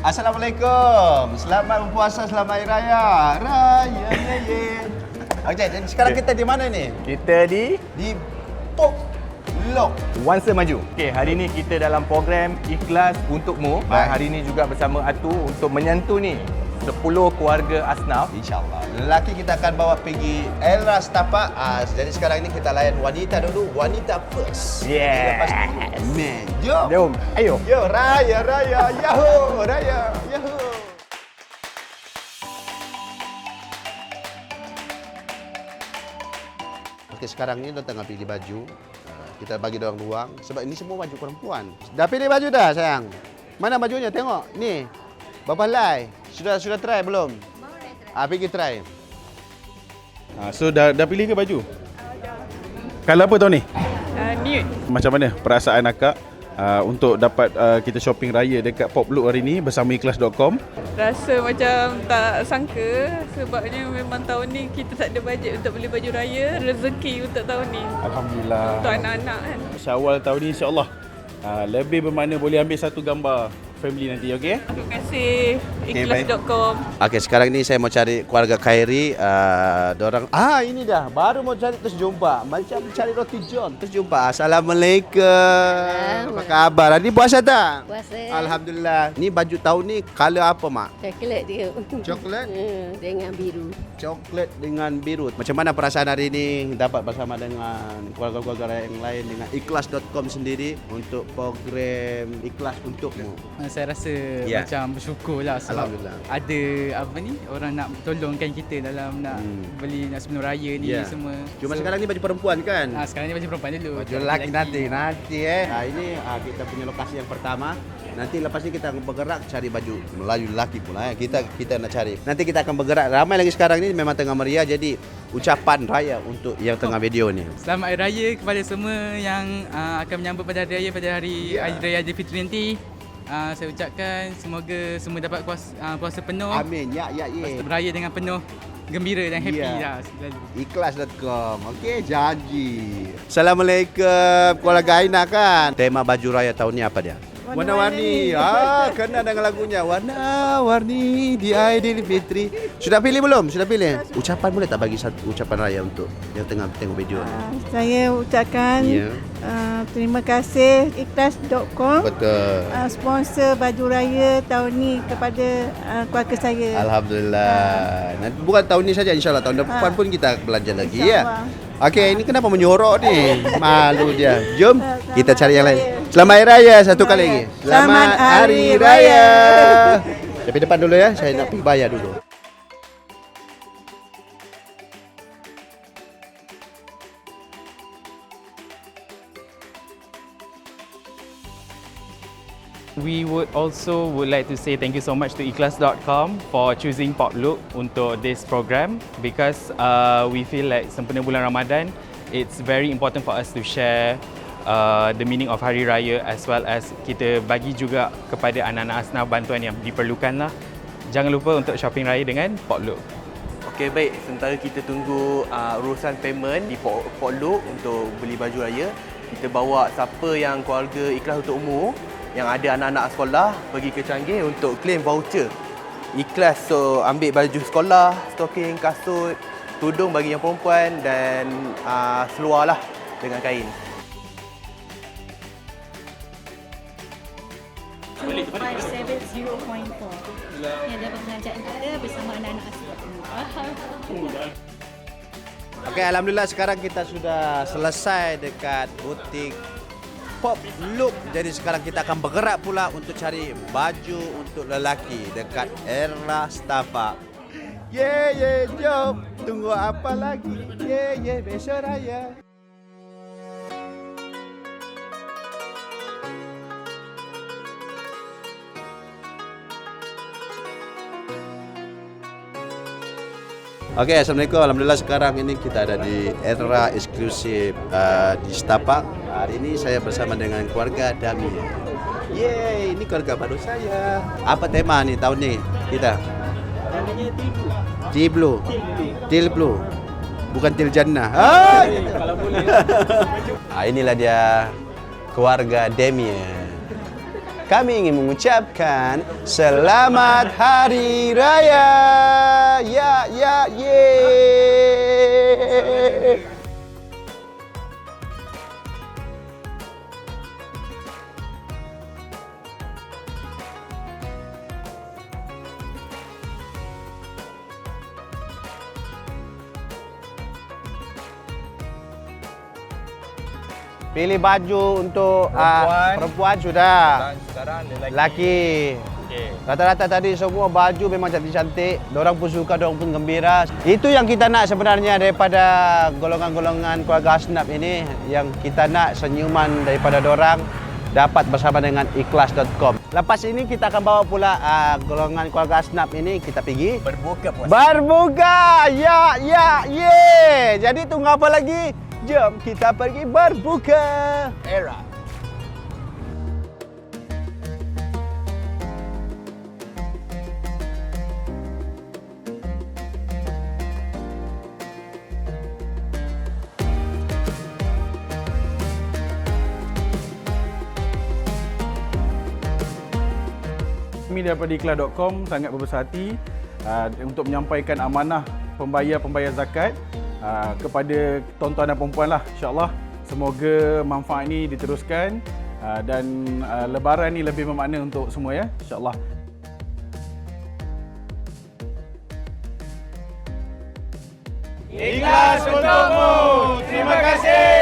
Assalamualaikum. Selamat berpuasa, selamat Hari Raya. Raya, ye. Okey, jadi sekarang kita di mana ni? Kita di Pop Lock. Wansa Maju. Okey, hari ni kita dalam program Ikhlas Untukmu. Dan hari ni juga bersama Atu untuk menyantuni 10 keluarga asnaf. InsyaAllah. Lelaki kita akan bawa pergi Era Setapak. Jadi sekarang ni kita layan wanita dulu. Wanita first. Yes. Man, jom. Jom, ayo. Yo, Raya, Raya, Yahoo, Raya, Yahoo. Okey, sekarang ni dia tengah pilih baju. Kita bagi dia orang ruang sebab ini semua baju perempuan. Dah pilih baju dah, sayang? Mana bajunya? Tengok. Ni. Bapa Lai. Sudah try belum? Baru pergi try. So dah pilih ke baju? Kalau apa tahun ni? Nude. Macam mana perasaan akak untuk dapat kita shopping raya dekat Pop Look hari ni bersama ikhlas.com? Rasa macam tak sangka sebabnya memang tahun ni kita tak ada bajet untuk beli baju raya. Rezeki untuk tahun ni. Alhamdulillah. Untuk anak-anak kan. Syawal tahun ni insyaAllah lebih bermakna boleh ambil satu gambar family nanti, okey? Terima kasih ikhlas.com. Okey, sekarang ni saya mau cari keluarga Khairi. Dorang ini dah. Baru mau cari terus jumpa. Macam cari roti john terus jumpa. Assalamualaikum. Apa khabar? Ni puasa tak? Puasa. Alhamdulillah. Ni baju tahun ni color apa, Mak? Coklat dia. Coklat? Dengan biru. Coklat dengan biru. Macam mana perasaan hari ini dapat bersama dengan keluarga-keluarga yang lain dengan ikhlas.com sendiri untuk program Ikhlas Untukmu? Saya rasa Ya. macam bersyukur lah sebab Alhamdulillah. ada orang nak tolongkan kita dalam nak beli nak sebelum raya ni semua. Cuma sekarang ni baju perempuan kan? Sekarang ni baju perempuan dulu. Baju lelaki nanti ini kita punya lokasi yang pertama. Nanti lepas ni kita akan bergerak cari baju Melayu lelaki pula kita nak cari. Nanti kita akan bergerak. Ramai lagi sekarang ni memang tengah meriah, jadi ucapan raya untuk yang tengah video ni. Selamat Hari Raya kepada semua yang akan menyambut pada Hari Raya pada hari Raya Aidilfitri nanti. Saya ucapkan semoga semua dapat puasa penuh. Amin. Ya. Beraya dengan penuh gembira dan happy lah selalu. Ikhlas.com. Okey, janji. Assalamualaikum keluarga Aina kan. Tema baju raya tahun ni apa dia? Warna-warni. Kena dengan lagunya. Warna-warni di Aidilfitri. Sudah pilih belum? Sudah pilih? Ucapan boleh tak bagi satu ucapan raya untuk yang tengah tengok video ni? Saya ucapkan terima kasih ikhlas.com sponsor baju raya tahun ni kepada keluarga saya. Alhamdulillah. Bukan tahun ni saja, insyaAllah tahun depan pun kita belanja lagi ya. Okey, ini kenapa menyorok ni? Malu dia. Jom kita cari yang lain. Selamat Hari Raya satu kali lagi. Selamat Hari Raya. Tapi depan dulu ya, saya nak pergi bayar dulu. We would like to say thank you so much to ikhlas.com for choosing Pop Look untuk this program because we feel like sempena bulan Ramadan, it's very important for us to share the meaning of Hari Raya as well as kita bagi juga kepada anak-anak asnaf bantuan yang diperlukan lah. Jangan lupa untuk shopping raya dengan Pop Look. Okey, baik. Sementara kita tunggu urusan payment di Pop Look untuk beli baju raya, kita bawa siapa yang keluarga Ikhlas Untukmu yang ada anak-anak sekolah pergi ke Canggih untuk claim voucher Ikhlas. So ambil baju sekolah, stoking, kasut, tudung bagi yang perempuan dan seluar lah dengan kain. 570.4 yang dapat pengajaran kita bersama anak-anak asal. Okey, alhamdulillah sekarang kita sudah selesai dekat butik Pop Look. Jadi sekarang kita akan bergerak pula untuk cari baju untuk lelaki dekat Era Setapak. Jom. Tunggu apa lagi? Besok raya. Okey, Assalamualaikum. Alhamdulillah sekarang ini kita ada di Era eksklusif di Setapak. Hari ini saya bersama dengan keluarga Dami. Yeay, ini keluarga baru saya. Apa tema ni tahun ni kita? Namanya T-Blue. T-Blue. Bukan Til Jannah. Kalau boleh. Inilah dia keluarga Damien. kami ingin mengucapkan Selamat Hari Raya. Ya, yeay. Pilih baju untuk perempuan sudah. Sekarang Lelaki. Rata-rata tadi semua baju memang cantik-cantik. Diorang pun suka, diorang pun gembira. Itu yang kita nak sebenarnya daripada golongan-golongan keluarga Asnaf ini. Yang kita nak senyuman daripada diorang dapat bersama dengan ikhlas.com. Lepas ini kita akan bawa pula golongan keluarga Asnaf ini kita pergi Berbuka puasa. berbuka. Ya, ye. Jadi tunggu apa lagi? Jom kita pergi berbuka. Era. Kami daripada ikhlas.com sangat berbesar hati untuk menyampaikan amanah pembayar zakat kepada tuan-tuan dan perempuan lah, insyaAllah. Semoga manfaat ini diteruskan dan lebaran ni lebih bermakna untuk semua ya, insyaAllah. Ikhlas untukmu. Terima kasih.